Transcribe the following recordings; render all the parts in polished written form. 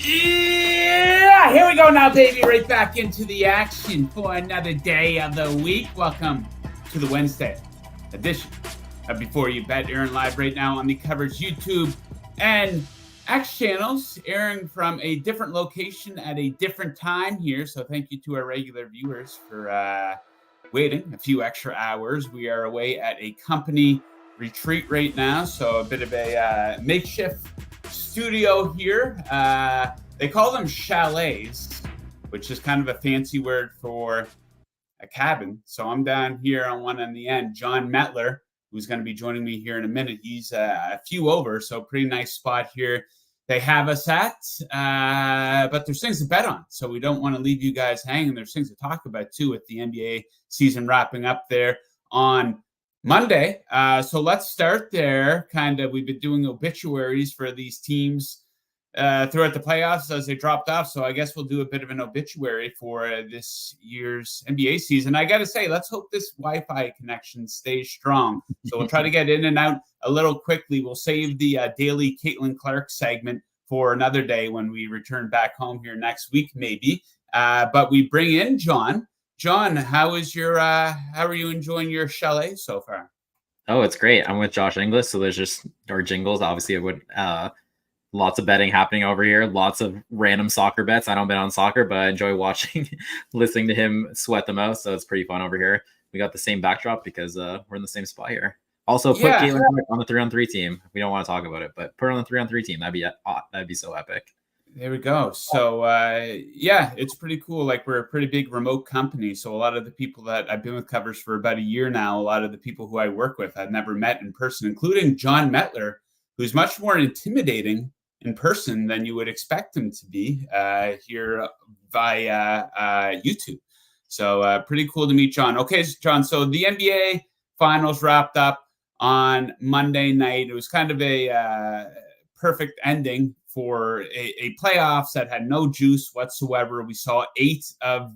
Yeah, here we go now, baby. Right back into the action for another day of the week. Welcome to the Wednesday edition of Before You Bet. Airing live right now on the Coverage YouTube and X channels, airing from a different location at a different time here. So thank you to our regular viewers for waiting a few extra hours. We are away at a company retreat right now, so a bit of a makeshift studio here. They call them chalets, which is kind of a fancy word for a cabin. So I'm down here on one on the end. Jon Metler, who's going to be joining me here in a minute. He's a few over, so pretty nice spot here they have us at. But there's things to bet on, so we don't want to leave you guys hanging. There's things to talk about, too, with the NBA season wrapping up there on Monday. So let's start there. We've been doing obituaries for these teams throughout the playoffs as they dropped off. So I guess we'll do a bit of an obituary for this year's NBA season. I got to say, let's hope this Wi-Fi connection stays strong. So we'll try to get in and out a little quickly. We'll save the daily Caitlin Clark segment for another day when we return back home here next week, maybe. But we bring in Jon. Jon, how are you enjoying your chalet so far? Oh, it's great. I'm with Josh Inglis, so there's just our jingles. Obviously, it would lots of betting happening over here. Lots of random soccer bets. I don't bet on soccer, but I enjoy watching, listening to him sweat them out. So it's pretty fun over here. We got the same backdrop because we're in the same spot here. Also, put Caitlin on the 3-on-3 team. We don't want to talk about it, but put her on the 3-on-3 team. That'd be so epic. There we go. So, it's pretty cool. Like, we're a pretty big remote company. So a lot of the people that I've been with covers for about a year now, a lot of the people who I work with, I've never met in person, including Jon Metler, who's much more intimidating in person than you would expect him to be here via YouTube. So pretty cool to meet Jon. Okay, Jon, so the NBA Finals wrapped up on Monday night. It was kind of a perfect ending for a playoffs that had no juice whatsoever. We saw 8 of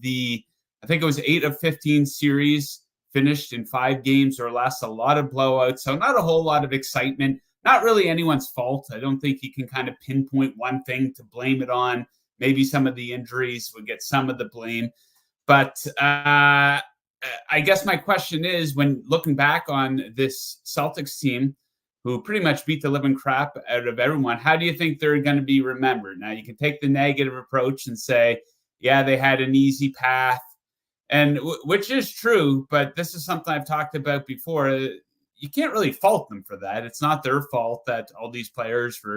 15 series finished in 5 games or less, a lot of blowouts. So not a whole lot of excitement. Not really anyone's fault. I don't think you can kind of pinpoint one thing to blame it on. Maybe some of the injuries would get some of the blame. But I guess my question is, when looking back on this Celtics team, who pretty much beat the living crap out of everyone, how do you think they're going to be remembered? Now, you can take the negative approach and say, yeah, they had an easy path, and which is true, but this is something I've talked about before. You can't really fault them for that. It's not their fault that all these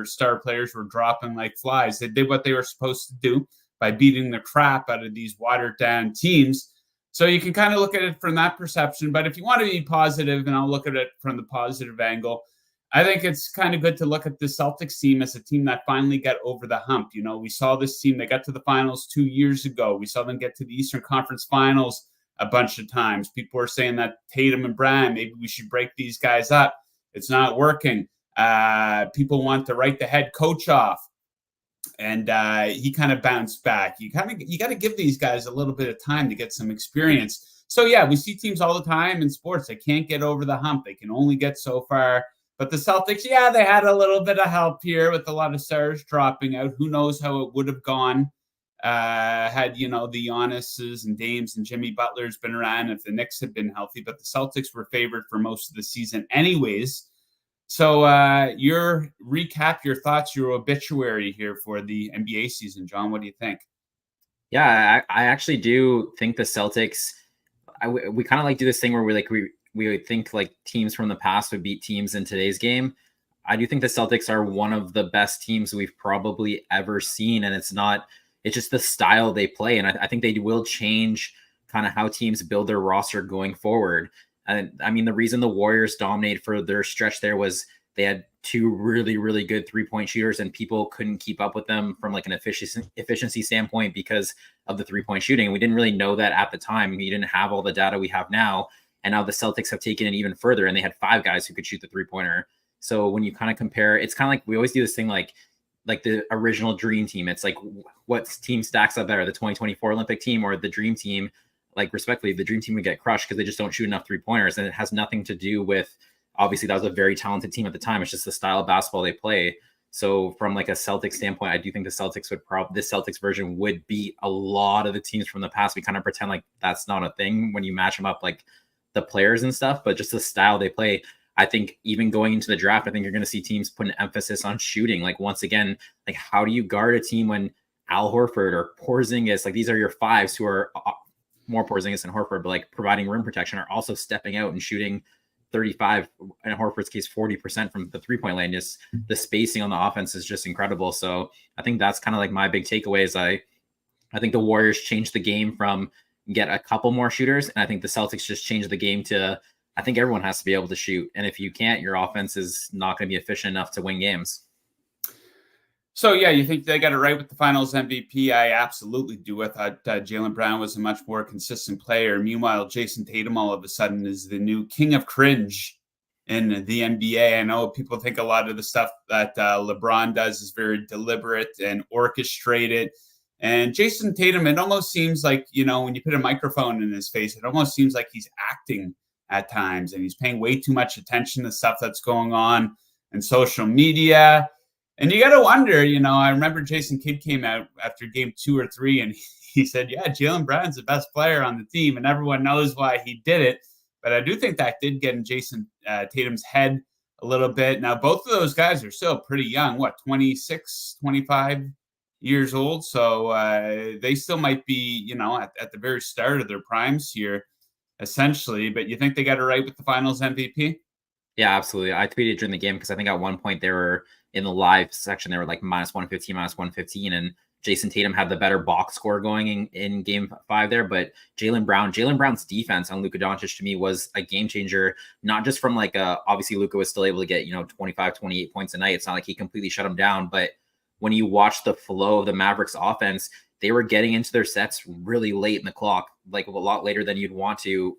star players were dropping like flies. They did what they were supposed to do by beating the crap out of these watered down teams. So you can kind of look at it from that perception. But if you want to be positive, and I'll look at it from the positive angle, I think it's kind of good to look at the Celtics team as a team that finally got over the hump. You know, we saw this team, they got to the finals 2 years ago. We saw them get to the Eastern Conference Finals a bunch of times. People are saying that Tatum and Brown, maybe we should break these guys up. It's not working. People want to write the head coach off, and he kind of bounced back. You got to give these guys a little bit of time to get some experience. So yeah, we see teams all the time in sports. They can't get over the hump. They can only get so far. But the Celtics, yeah, they had a little bit of help here with a lot of stars dropping out. Who knows how it would have gone had, the Giannis's and Dames and Jimmy Butler's been around, if the Knicks had been healthy. But the Celtics were favored for most of the season anyways. So your thoughts, your obituary here for the NBA season. Jon, what do you think? Yeah, I actually do think the Celtics, we kind of like do this thing where we would think like teams from the past would beat teams in today's game. I do think the Celtics are one of the best teams we've probably ever seen. And it's just the style they play. And I think they will change kind of how teams build their roster going forward. And I mean, the reason the Warriors dominated for their stretch there was they had 2 really, really good 3-point shooters, and people couldn't keep up with them from like an efficiency standpoint because of the 3-point shooting. We didn't really know that at the time. We didn't have all the data we have now. And now the Celtics have taken it even further, and they had 5 guys who could shoot the 3-pointer. So when you kind of compare, it's kind of like we always do this thing like the original dream team. It's like what team stacks up better, the 2024 Olympic team or the dream team? Like, respectfully, the dream team would get crushed because they just don't shoot enough 3-pointers. And it has nothing to do with, obviously, that was a very talented team at the time. It's just the style of basketball they play. So from like a Celtics standpoint, I do think the Celtics this Celtics version would beat a lot of the teams from the past. We kind of pretend like that's not a thing when you match them up, like the players and stuff, but just the style they play. I think even going into the draft, I think you're going to see teams put an emphasis on shooting. Like once again, like how do you guard a team when Al Horford or Porzingis, like these are your fives who are more Porzingis than Horford, but like providing rim protection, are also stepping out and shooting 35, in Horford's case, 40% from the 3-point line. Just the spacing on the offense is just incredible. So I think that's kind of like my big takeaways. I think the Warriors changed the game from get a couple more shooters, and I think the Celtics just changed the game to, I think everyone has to be able to shoot. And if you can't, your offense is not going to be efficient enough to win games. So, yeah, you think they got it right with the finals MVP? I absolutely do. I thought Jaylen Brown was a much more consistent player. Meanwhile, Jason Tatum all of a sudden is the new king of cringe in the NBA. I know people think a lot of the stuff that LeBron does is very deliberate and orchestrated. And Jason Tatum, it almost seems like, when you put a microphone in his face, it almost seems like he's acting at times. And he's paying way too much attention to stuff that's going on in social media. And you got to wonder, I remember Jason Kidd came out after game 2 or 3 and he said, yeah, Jaylen Brown's the best player on the team. And everyone knows why he did it. But I do think that did get in Jason Tatum's head a little bit. Now, both of those guys are still pretty young, 26, 25 years old. So they still might be, at the very start of their primes here, essentially. But you think they got it right with the finals MVP? Yeah, absolutely. I tweeted during the game because I think at one point they were in the live section, they were like -115, and Jason Tatum had the better box score going in game 5 there. But Jaylen Brown's defense on Luka Doncic to me was a game changer, not just from like obviously Luka was still able to get, 25, 28 points a night. It's not like he completely shut him down, but when you watch the flow of the Mavericks offense, they were getting into their sets really late in the clock, like a lot later than you'd want to.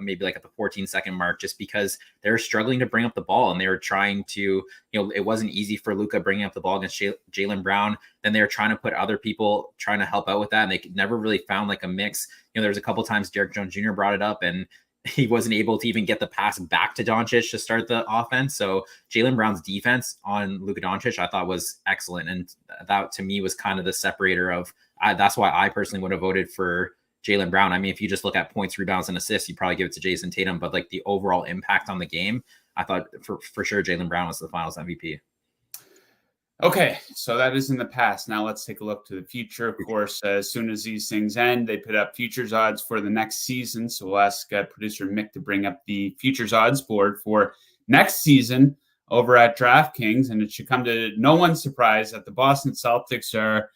Maybe like at the 14-second mark, just because they're struggling to bring up the ball, and they were trying to, it wasn't easy for Luka bringing up the ball against Jaylen Brown. Then they were trying to put other people trying to help out with that, and they never really found like a mix. There was a couple times Derek Jones Jr. brought it up, and he wasn't able to even get the pass back to Doncic to start the offense. So Jaylen Brown's defense on Luka Doncic, I thought was excellent, and that to me was kind of the separator of. That's why I personally would have voted for Jaylen Brown. I mean, if you just look at points, rebounds, and assists, you probably give it to Jason Tatum, but like the overall impact on the game, I thought for sure Jaylen Brown was the finals MVP. Okay, so that is in the past. Now let's take a look to the future. Of course, as soon as these things end, they put up futures odds for the next season. So we'll ask producer Mick to bring up the futures odds board for next season over at DraftKings. And it should come to no one's surprise that the Boston Celtics are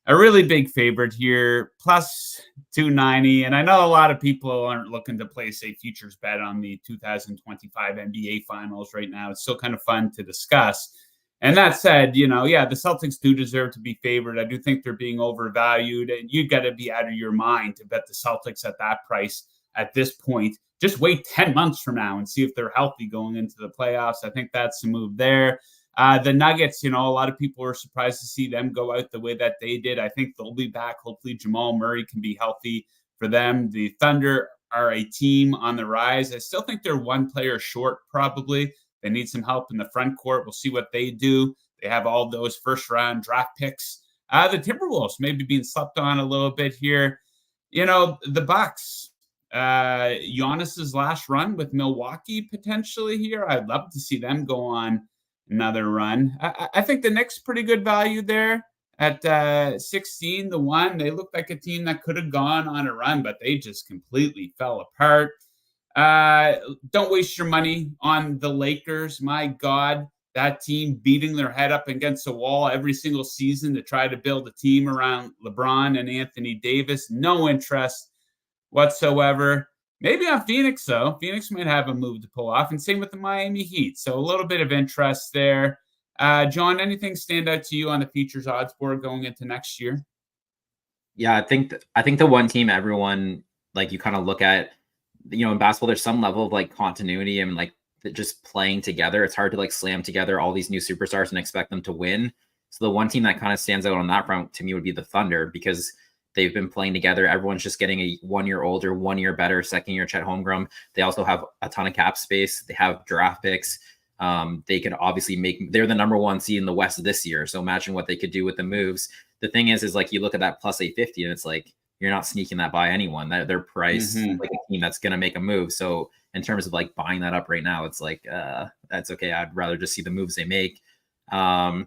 a really big favorite here, plus 290. And I know a lot of people aren't looking to place a futures bet on the 2025 NBA Finals right now. It's still kind of fun to discuss. And that said, the Celtics do deserve to be favored. I do think they're being overvalued. And you've got to be out of your mind to bet the Celtics at that price at this point. Just wait 10 months from now and see if they're healthy going into the playoffs. I think that's the move there. The Nuggets, a lot of people were surprised to see them go out the way that they did. I think they'll be back. Hopefully Jamal Murray can be healthy for them. The Thunder are a team on the rise. I still think they're one player short, probably. They need some help in the front court. We'll see what they do. They have all those first-round draft picks. The Timberwolves maybe being slept on a little bit here. The Bucks. Giannis's last run with Milwaukee potentially here. I'd love to see them go on another run. I think the Knicks pretty good value there at 16-1. They look like a team that could have gone on a run, but they just completely fell apart. Don't waste your money on the Lakers. My God, that team beating their head up against a wall every single season to try to build a team around LeBron and Anthony Davis. No interest whatsoever. Maybe on Phoenix, though. Phoenix might have a move to pull off, and same with the Miami Heat. So a little bit of interest there. John, anything stand out to you on the futures odds board going into next year? Yeah, I think the one team everyone, like, you kind of look at, in basketball, there's some level of like continuity and like just playing together. It's hard to like slam together all these new superstars and expect them to win. So the one team that kind of stands out on that front to me would be the Thunder, because they've been playing together. Everyone's just getting a 1 year older, 1 year better, second year Chet Holmgren. They also have a ton of cap space. They have draft picks. They could obviously they're the number 1 seed in the West this year. So imagine what they could do with the moves. The thing is like you look at that plus 850 and it's like you're not sneaking that by anyone. They're priced like a team that's going to make a move. So in terms of like buying that up right now, it's like that's okay. I'd rather just see the moves they make. The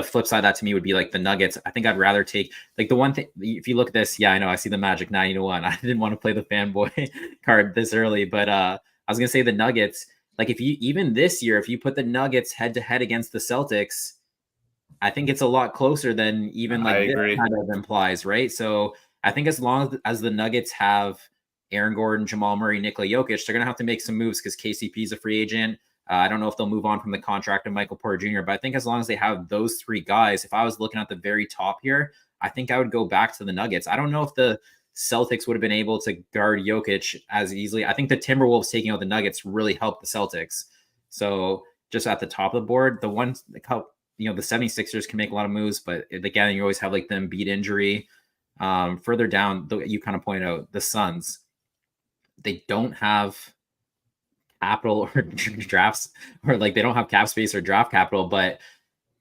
flip side of that to me would be like the Nuggets. I think I'd rather take like the one thing. If you look at this, yeah, I know I see the Magic 90-1. I didn't want to play the fanboy card this early, but I was gonna say the Nuggets. Like if you even this year, if you put the Nuggets head to head against the Celtics, I think it's a lot closer than even like this kind of implies, right? So I think as long as the Nuggets have Aaron Gordon, Jamal Murray, Nikola Jokic, they're gonna have to make some moves because KCP is a free agent. I don't know if they'll move on from the contract of Michael Porter Jr., but I think as long as they have those 3 guys, if I was looking at the very top here, I think I would go back to the Nuggets. I don't know if the Celtics would have been able to guard Jokic as easily. I think the Timberwolves taking out the Nuggets really helped the Celtics. So just at the top of the board, the 76ers can make a lot of moves, but again, you always have like the Embiid injury. Further down, you kind of point out the Suns. They don't have capital or drafts, or like they don't have cap space or draft capital. But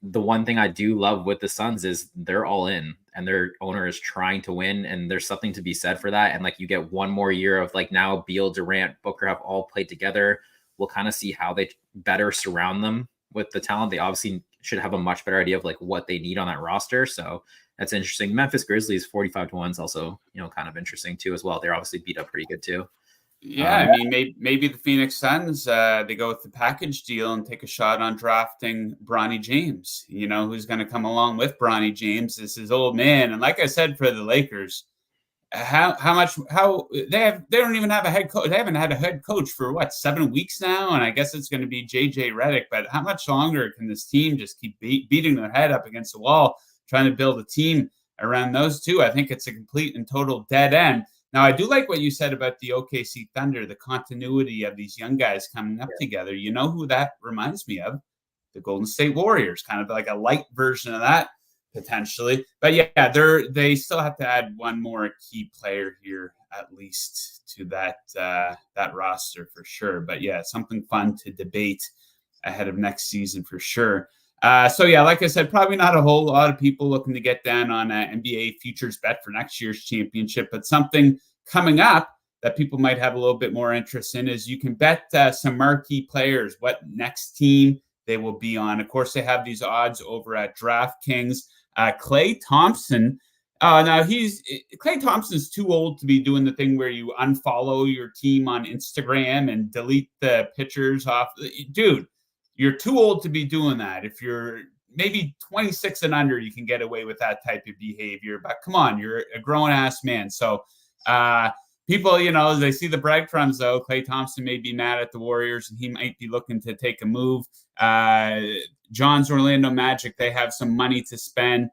the one thing I do love with the Suns is they're all in and their owner is trying to win. And there's something to be said for that. And like you get one more year of like now Beal, Durant, Booker have all played together. We'll kind of see how they better surround them with the talent. They obviously should have a much better idea of like what they need on that roster. So that's interesting. Memphis Grizzlies 45-1 is also, kind of interesting too as well. They're obviously beat up pretty good too. Yeah, I mean, maybe the Phoenix Suns, they go with the package deal and take a shot on drafting Bronny James, who's going to come along with Bronny James as his old man. And like I said, for the Lakers, how they don't even have a head coach. They haven't had a head coach for 7 weeks now. And I guess it's going to be JJ Redick, but how much longer can this team just keep beating their head up against the wall, trying to build a team around those two? I think it's a complete and total dead end. Now, I do like what you said about the OKC Thunder, the continuity of these young guys coming up together. You know who that reminds me of? The Golden State Warriors, kind of like a light version of that, potentially. But yeah, they still have to add one more key player here, at least, to that roster for sure. But yeah, something fun to debate ahead of next season for sure. So yeah, like I said, probably not a whole lot of people looking to get down on an NBA futures bet for next year's championship, but something coming up that people might have a little bit more interest in is you can bet some marquee players, what next team they will be on. Of course, they have these odds over at DraftKings. Klay Thompson. Now Klay Thompson's too old to be doing the thing where you unfollow your team on Instagram and delete the pictures off. Dude, you're too old to be doing that. If you're maybe 26 and under, you can get away with that type of behavior. But come on, you're a grown-ass man. So people, as they see the breadcrumbs, though, Klay Thompson may be mad at the Warriors, and he might be looking to take a move. John's Orlando Magic, they have some money to spend.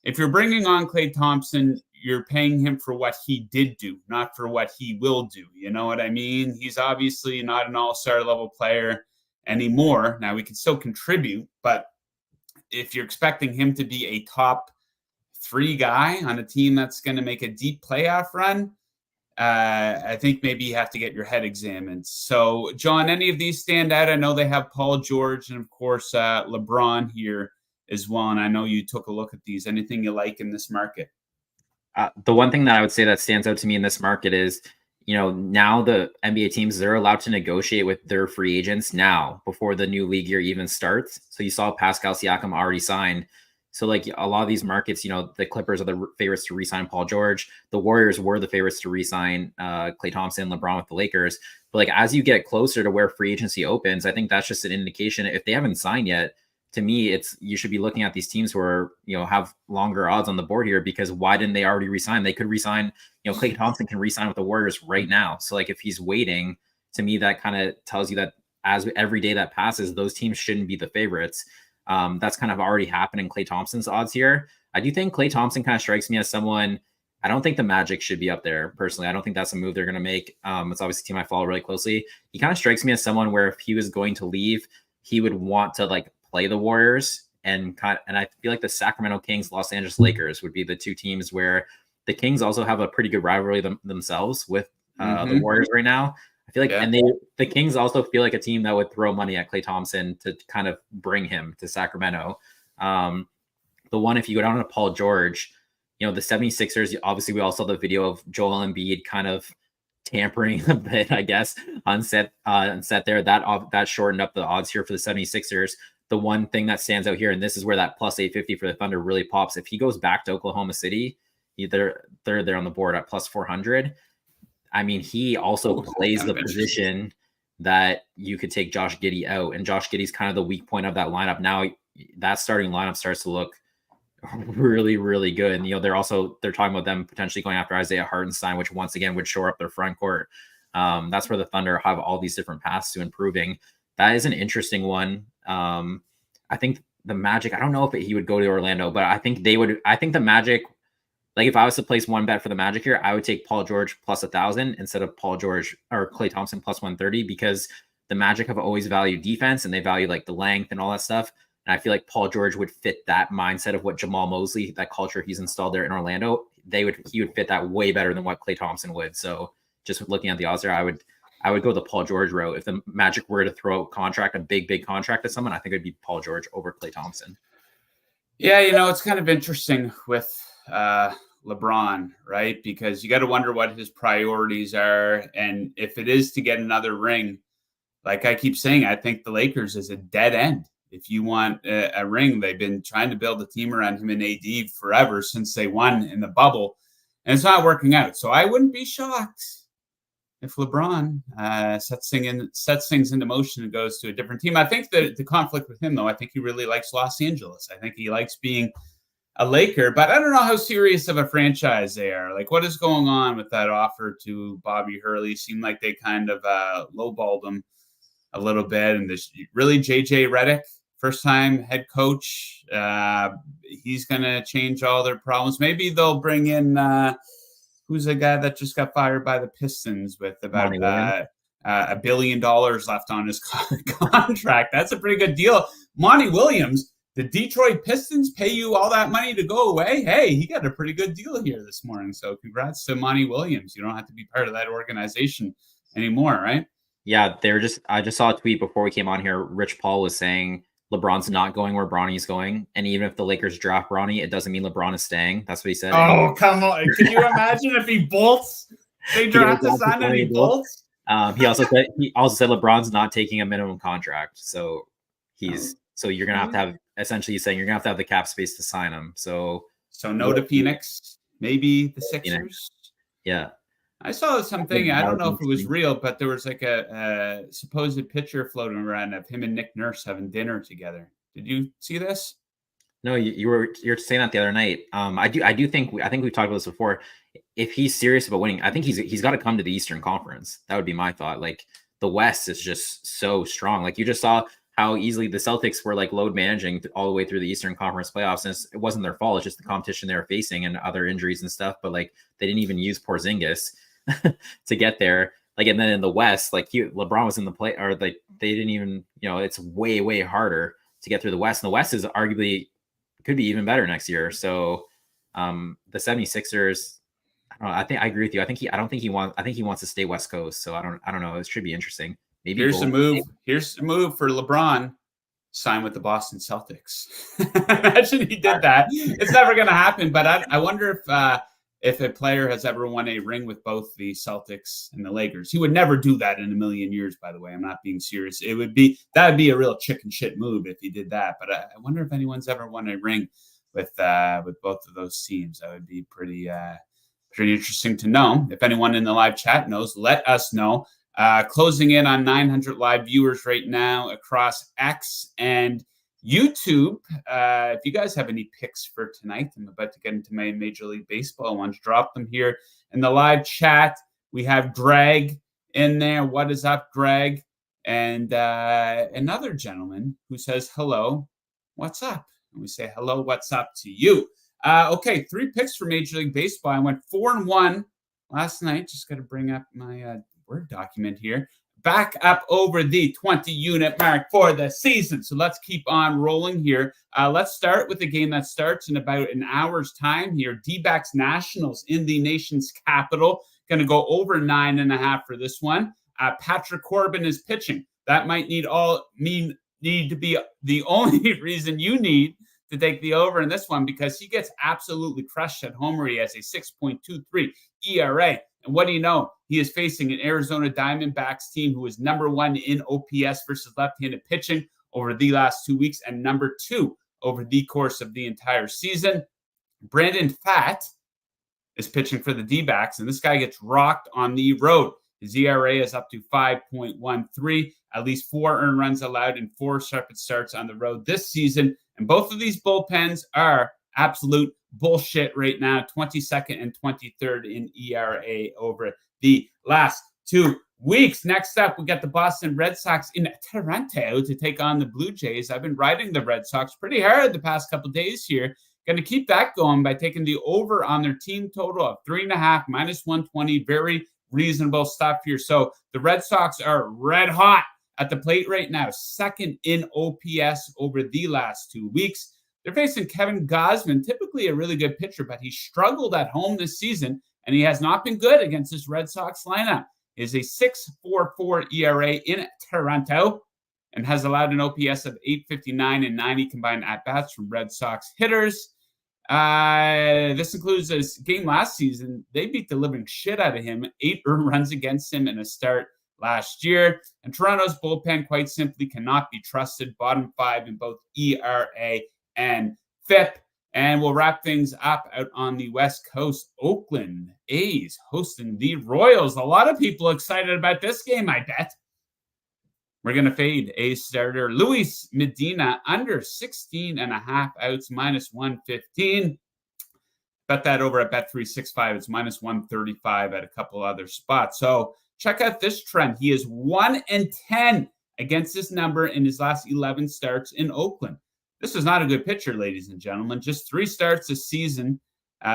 If you're bringing on Klay Thompson, you're paying him for what he did do, not for what he will do. You know what I mean? He's obviously not an all-star level player anymore. Now, we can still contribute, but if you're expecting him to be a top 3 guy on a team that's going to make a deep playoff run, I think maybe you have to get your head examined. So, John, any of these stand out? I know they have Paul George and, of course, LeBron here as well, and I know you took a look at these. Anything you like in this market? The one thing that I would say that stands out to me in this market is, now the NBA teams, they're allowed to negotiate with their free agents now before the new league year even starts. So you saw Pascal Siakam already signed. So like a lot of these markets, the Clippers are the favorites to re-sign Paul George. The Warriors were the favorites to re-sign Klay Thompson, LeBron with the Lakers. But like as you get closer to where free agency opens, I think that's just an indication. If they haven't signed yet, to me, you should be looking at these teams who are, have longer odds on the board here, because why didn't they already resign? They could resign, Klay Thompson can resign with the Warriors right now. So like if he's waiting, to me, that kind of tells you that as every day that passes, those teams shouldn't be the favorites. That's kind of already happened in Klay Thompson's odds here. I do think Klay Thompson kind of strikes me as someone, I don't think the Magic should be up there personally. I don't think that's a move they're going to make. It's obviously a team I follow really closely. He kind of strikes me as someone where if he was going to leave, he would want to like play the Warriors, and I feel like the Sacramento Kings, Los Angeles Lakers would be the two teams where the Kings also have a pretty good rivalry themselves with the Warriors right now. I feel like, and the Kings also feel like a team that would throw money at Klay Thompson to kind of bring him to Sacramento. The one, if you go down to Paul George, the 76ers, obviously we all saw the video of Joel Embiid kind of tampering a bit, I guess, on set there. That shortened up the odds here for the 76ers. The one thing that stands out here, and this is where that plus 850 for the Thunder really pops. If he goes back to Oklahoma City, they're there on the board at plus 400. I mean, he also plays the position that you could take Josh Giddey out, and Josh Giddey's kind of the weak point of that lineup. Now that starting lineup starts to look really, really good. And, they're talking about them potentially going after Isaiah Hartenstein, which once again would shore up their front court. That's where the Thunder have all these different paths to improving. That is an interesting one. I think the Magic, I don't know if he would go to Orlando, but I think the Magic, like if I was to place one bet for the Magic here, I would take Paul George plus 1,000 instead of Paul George or Klay Thompson plus 130, because the Magic have always valued defense and they value like the length and all that stuff. And I feel like Paul George would fit that mindset of what Jamal Mosley, that culture he's installed there in Orlando. He would fit that way better than what Klay Thompson would. So just looking at the odds there, I would go the Paul George route. If the Magic were to throw a big contract at someone, I think it'd be Paul George over Klay Thompson. Yeah, it's kind of interesting with LeBron, right? Because you got to wonder what his priorities are. And if it is to get another ring, like I keep saying, I think the Lakers is a dead end. If you want a ring, they've been trying to build a team around him and AD forever since they won in the bubble, and it's not working out. So I wouldn't be shocked if LeBron sets things into motion and goes to a different team. I think the conflict with him, though, I think he really likes Los Angeles. I think he likes being a Laker, but I don't know how serious of a franchise they are. Like, what is going on with that offer to Bobby Hurley? Seemed like they kind of lowballed him a little bit. And there's really JJ Redick, first-time head coach. He's going to change all their problems. Maybe they'll bring in who's a guy that just got fired by the Pistons with about $1 billion left on his contract. That's a pretty good deal. Monty Williams, the Detroit Pistons pay you all that money to go away. Hey, he got a pretty good deal here this morning. So congrats to Monty Williams. You don't have to be part of that organization anymore, right? Yeah, I just saw a tweet before we came on here. Rich Paul was saying LeBron's not going where Bronny's going. And even if the Lakers draft Bronny, it doesn't mean LeBron is staying. That's what he said. Oh, come on. Can you imagine if he bolts? They draft his son and he bolts? He also said LeBron's not taking a minimum contract. So so you're going to have essentially he's saying you're going to have the cap space to sign him. So no to Phoenix, maybe the Sixers. Phoenix. Yeah. I saw something, I don't know if it was real, but there was like a supposed picture floating around of him and Nick Nurse having dinner together. Did you see this? No, you're saying that the other night. I think we've talked about this before. If he's serious about winning, I think he's got to come to the Eastern Conference. That would be my thought. Like the West is just so strong. Like you just saw how easily the Celtics were like load managing all the way through the Eastern Conference playoffs. And it wasn't their fault. It's just the competition they were facing and other injuries and stuff. But like they didn't even use Porzingis to get there. Like, and then in the West, like LeBron was in the play, or like they didn't even, it's way, way harder to get through the West. And the West is arguably could be even better next year. So the 76ers, I don't know. I think I agree with you. I think he wants to stay West Coast. So I don't know. It should be interesting. Maybe here's the move. Here's the move for LeBron. Sign with the Boston Celtics. Imagine he did that. It's never going to happen. But I wonder if a player has ever won a ring with both the Celtics and the Lakers. He would never do that in a million years, by the way. I'm not being serious. That would be a real chicken shit move if he did that. But I wonder if anyone's ever won a ring with both of those teams. That would be pretty interesting to know. If anyone in the live chat knows, let us know. Closing in on 900 live viewers right now across X and YouTube. If you guys have any picks for tonight, I'm about to get into my Major League Baseball. I want to drop them here in the live chat. We have Greg in there. What is up, Greg? And another gentleman who says, hello, what's up? And we say, hello, what's up to you? Okay, 3 picks for Major League Baseball. I went 4-1 last night. Just got to bring up my Word document here. Back up over the 20-unit mark for the season. So let's keep on rolling here. Let's start with the game that starts in about an hour's time here. D-backs Nationals in the nation's capital. Going to go over 9.5 for this one. Patrick Corbin is pitching. That might need to be the only reason you need to take the over in this one, because he gets absolutely crushed at home where he has a 6.23 ERA. And what do you know? He is facing an Arizona Diamondbacks team who is number 1 in OPS versus left-handed pitching over the last 2 weeks and number 2 over the course of the entire season. Brandon Pfaadt is pitching for the D-backs, and this guy gets rocked on the road. His ERA is up to 5.13, at least 4 earned runs allowed in 4 separate starts on the road this season. And both of these bullpens are absolute bullshit right now, 22nd and 23rd in ERA over the last 2 weeks. Next up, we got the Boston Red Sox in Toronto to take on the Blue Jays. I've been riding the Red Sox pretty hard the past couple days here. Going to keep that going by taking the over on their team total of 3.5 minus 120. Very reasonable stuff here. So the Red Sox are red hot at the plate right now, 2nd in OPS over the last 2 weeks. They're facing Kevin Gausman, typically a really good pitcher, but he struggled at home this season, and he has not been good against this Red Sox lineup. He is a 6.44 ERA in Toronto and has allowed an OPS of 859 and 90 combined at-bats from Red Sox hitters. This includes this game last season. They beat the living shit out of him, 8 earned runs against him in a start last year. And Toronto's bullpen, quite simply, cannot be trusted. Bottom 5 in both ERA and FIP. And we'll wrap things up out on the West Coast. Oakland A's hosting the Royals. A lot of people excited about this game, I bet. We're going to fade A's starter Luis Medina under 16.5 outs, minus 115. Bet that over at Bet365. It's minus 135 at a couple other spots. So check out this trend. He is 1-10 against this number in his last 11 starts in Oakland. This is not a good pitcher, ladies and gentlemen. Just 3 starts this season.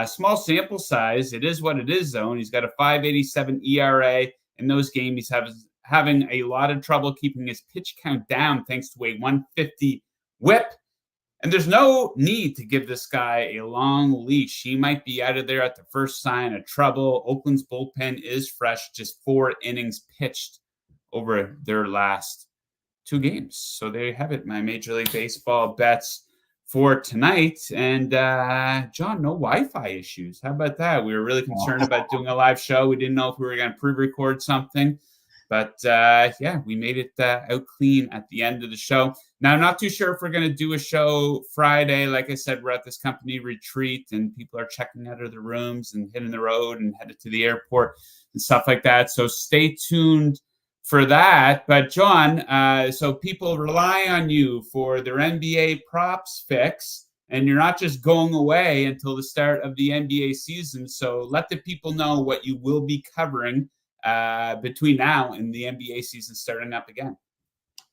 Small sample size. It is what it is, though. And he's got a 5.87 ERA. In those games, he's having a lot of trouble keeping his pitch count down thanks to a 150 whip. And there's no need to give this guy a long leash. He might be out of there at the first sign of trouble. Oakland's bullpen is fresh, just 4 innings pitched over their last 2 games. So there you have it, my Major League Baseball bets for tonight. And John, no Wi-Fi issues. How about that? We were really concerned about doing a live show. We didn't know if we were going to pre-record something. But yeah, we made it out clean at the end of the show. Now, I'm not too sure if we're going to do a show Friday. Like I said, we're at this company retreat and people are checking out of the rooms and hitting the road and headed to the airport and stuff like that. So stay tuned for that. But John, so people rely on you for their NBA props fix, and you're not just going away until the start of the NBA season. So let the people know what you will be covering between now and the NBA season starting up again.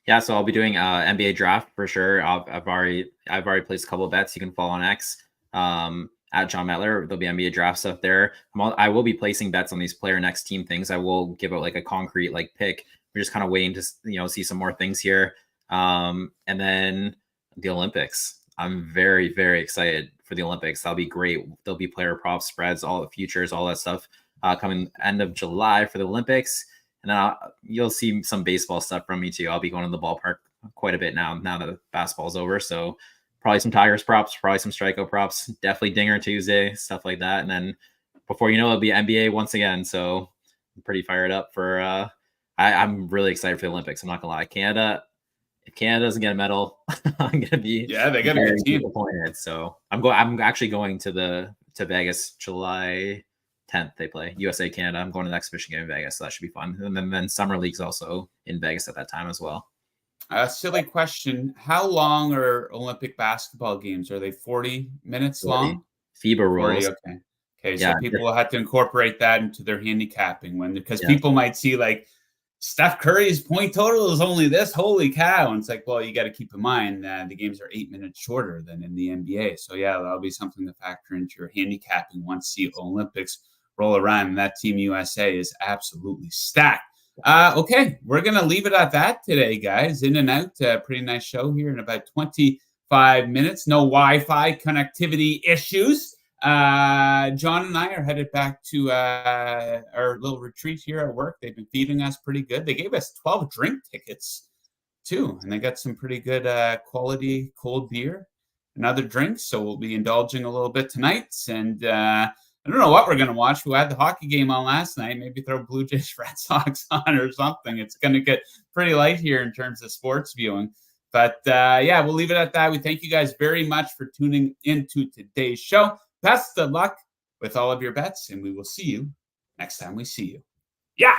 Yeah, so I'll be doing NBA draft for sure. I've already placed a couple of bets. You can follow on X at Jon Metler. There'll be NBA draft stuff there. I will be placing bets on these player next team things. I will give out like a concrete like pick. We're just kind of waiting to see some more things here. And then the Olympics. I'm very, very excited for the Olympics. That'll be great. There'll be player props, spreads, all the futures, all that stuff coming end of July for the Olympics. And you'll see some baseball stuff from me too. I'll be going to the ballpark quite a bit now that basketball's over. So probably some Tigers props, probably some strikeout props, definitely Dinger Tuesday, stuff like that. And then before you know, it'll be NBA once again. So I'm pretty fired up for, I'm really excited for the Olympics. I'm not gonna lie. If Canada doesn't get a medal, I'm going to be they got a team disappointed. So I'm actually going to Vegas July 10th. They play USA Canada. I'm going to the exhibition game in Vegas, so that should be fun. And then Summer League's also in Vegas at that time as well. Silly question. How long are Olympic basketball games? Are they 40 minutes 40. long? FIBA rules. 40, okay. So people will have to incorporate that into their handicapping because people might see like Steph Curry's point total is only this. Holy cow. And it's like, well, you got to keep in mind that the games are 8 minutes shorter than in the NBA. So yeah, that'll be something to factor into your handicapping once the Olympics roll around. And that Team USA is absolutely stacked. Okay, we're going to leave it at that today, guys. In and out, pretty nice show here in about 25 minutes. No Wi-Fi connectivity issues. John and I are headed back to our little retreat here at work. They've been feeding us pretty good. They gave us 12 drink tickets too, and they got some pretty good quality cold beer and other drinks. So we'll be indulging a little bit tonight. And I don't know what we're going to watch. We had the hockey game on last night. Maybe throw Blue Jays Red Sox on or something. It's going to get pretty light here in terms of sports viewing. But yeah, we'll leave it at that. We thank you guys very much for tuning into today's show. Best of luck with all of your bets, and we will see you next time we see you. Yeah!